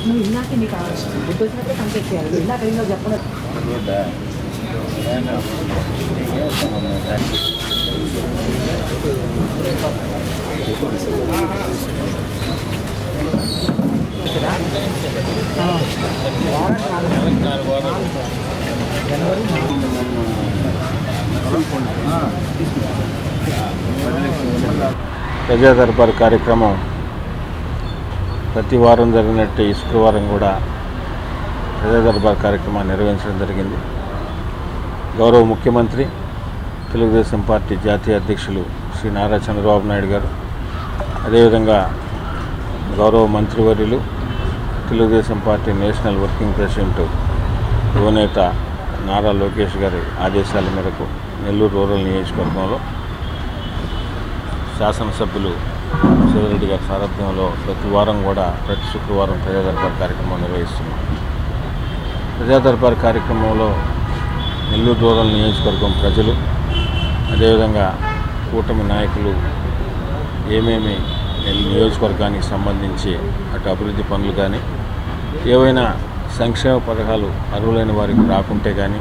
నువ్వు ఇందాకే నీకు గుర్తు వచ్చినప్పుడే కంప్లీట్ చేయాలి. ఇందాక ఏందో చెప్పడం ప్రజా దర్బార్ కార్యక్రమం ప్రతి వారం జరిగినట్టు ఈ శుక్రవారం కూడా ప్రజా దర్బార్ కార్యక్రమాన్ని నిర్వహించడం జరిగింది. గౌరవ ముఖ్యమంత్రి తెలుగుదేశం పార్టీ జాతీయ అధ్యక్షులు శ్రీ నారా చంద్రబాబు నాయుడు గారు, అదేవిధంగా గౌరవ మంత్రివర్యులు Telugu Desam party national working president యువనేత నారా లోకేష్ గారి ఆదేశాల మేరకు నెల్లూరు రూరల్ నియోజకవర్గంలో శాసనసభ్యులు శివరెడ్డి గారి సారథ్యంలో ప్రతి వారం కూడా ప్రతి శుక్రవారం ప్రజా దర్బార్ కార్యక్రమం నిర్వహిస్తున్నాం. ప్రజా దర్బార్ కార్యక్రమంలో నెల్లూరు రూరల్ నియోజకవర్గం ప్రజలు, అదేవిధంగా కూటమి నాయకులు ఏమేమి నియోజకవర్గానికి సంబంధించి అటు అభివృద్ధి పనులు కానీ, ఏవైనా సంక్షేమ పథకాలు అర్హులైన వారికి రాకుంటే కానీ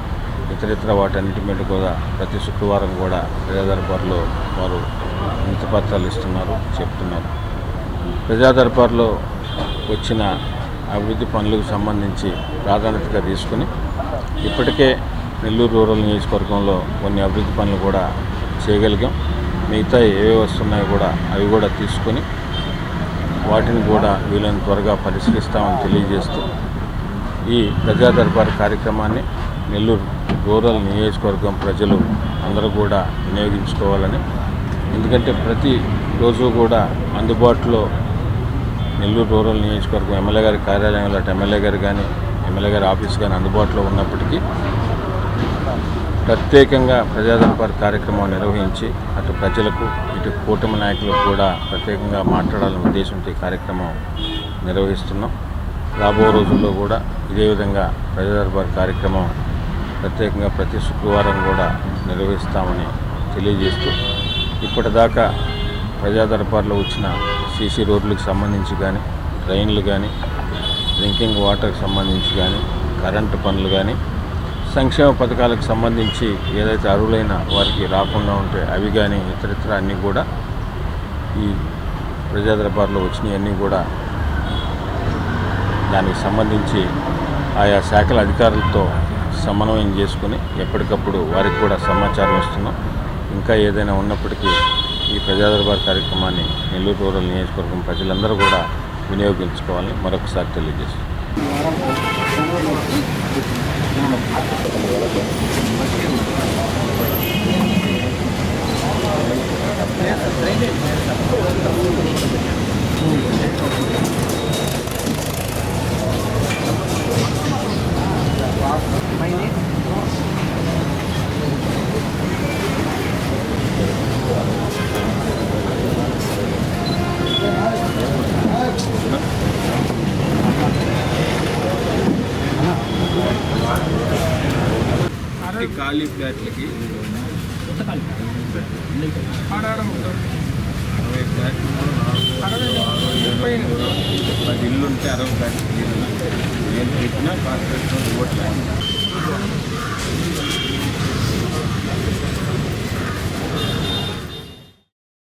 ఇతరితర వాటన్నిటి మీద కూడా ప్రతి శుక్రవారం కూడా ప్రజా దర్బార్లో వారు వినతి పత్రాలు ఇస్తున్నారు, చెప్తున్నారు. ప్రజా దర్బార్లో వచ్చిన అభివృద్ధి పనులకు సంబంధించి ప్రాధాన్యతగా తీసుకుని ఇప్పటికే నెల్లూరు రూరల్ నియోజకవర్గంలో కొన్ని అభివృద్ధి పనులు కూడా చేయగలిగాం. మిగతా ఏవే వస్తున్నాయో కూడా అవి కూడా తీసుకొని వాటిని కూడా వీళ్ళని త్వరగా పరిశీలిస్తామని తెలియజేస్తూ ఈ ప్రజా దర్బార్ కార్యక్రమాన్ని నెల్లూరు రూరల్ నియోజకవర్గం ప్రజలు అందరూ కూడా వినియోగించుకోవాలని, ఎందుకంటే ప్రతిరోజు కూడా అందుబాటులో నెల్లూరు రూరల్ నియోజకవర్గం ఎమ్మెల్యే గారి కార్యాలయంలో అటు ఎమ్మెల్యే గారు కానీ ఎమ్మెల్యే గారి ఆఫీస్ కానీ అందుబాటులో ఉన్నప్పటికీ ప్రత్యేకంగా ప్రజా దర్బార్ కార్యక్రమం నిర్వహించి అటు ప్రజలకు ఇటు కూటమి నాయకులకు కూడా ప్రత్యేకంగా మాట్లాడాలనే ఉద్దేశంతో ఈ కార్యక్రమం నిర్వహిస్తున్నాం. రాబో రోజుల్లో కూడా ఇదే విధంగా ప్రజా దర్బార్ కార్యక్రమం ప్రత్యేకంగా ప్రతి శుక్రవారం కూడా నిర్వహిస్తామని తెలియజేస్తూ ఇప్పటిదాకా ప్రజా దర్బార్లో వచ్చిన సీసీ రోడ్లకు సంబంధించి కానీ, ట్రైన్లు కానీ, డ్రింకింగ్ వాటర్కి సంబంధించి కానీ, కరెంటు పనులు కానీ, సంక్షేమ పథకాలకు సంబంధించి ఏదైతే అర్హులైన వారికి రాకుండా ఉంటే అవి కానీ ఇతరితర అన్నీ కూడా ఈ ప్రజా దర్బార్లో వచ్చినవన్నీ కూడా దానికి సంబంధించి ఆయా శాఖల అధికారులతో సమన్వయం చేసుకుని ఎప్పటికప్పుడు వారికి కూడా సమాచారం ఇస్తున్నాం. ఇంకా ఏదైనా ఉన్నప్పటికీ ఈ ప్రజా దర్బార్ కార్యక్రమాన్ని నెల్లూరు రూరల్ నియోజకవర్గం ప్రజలందరూ కూడా వినియోగించుకోవాలని మరొకసారి తెలియజేస్తున్నాం. ఖాళీ ఫ్లాట్లకి 60 ఫ్లాట్లు 10 ఇల్లు ఉంటే 60 ఫ్లాట్లు ఏం పెట్టినా కార్పొరేషన్ ఇవ్వట్లేదు.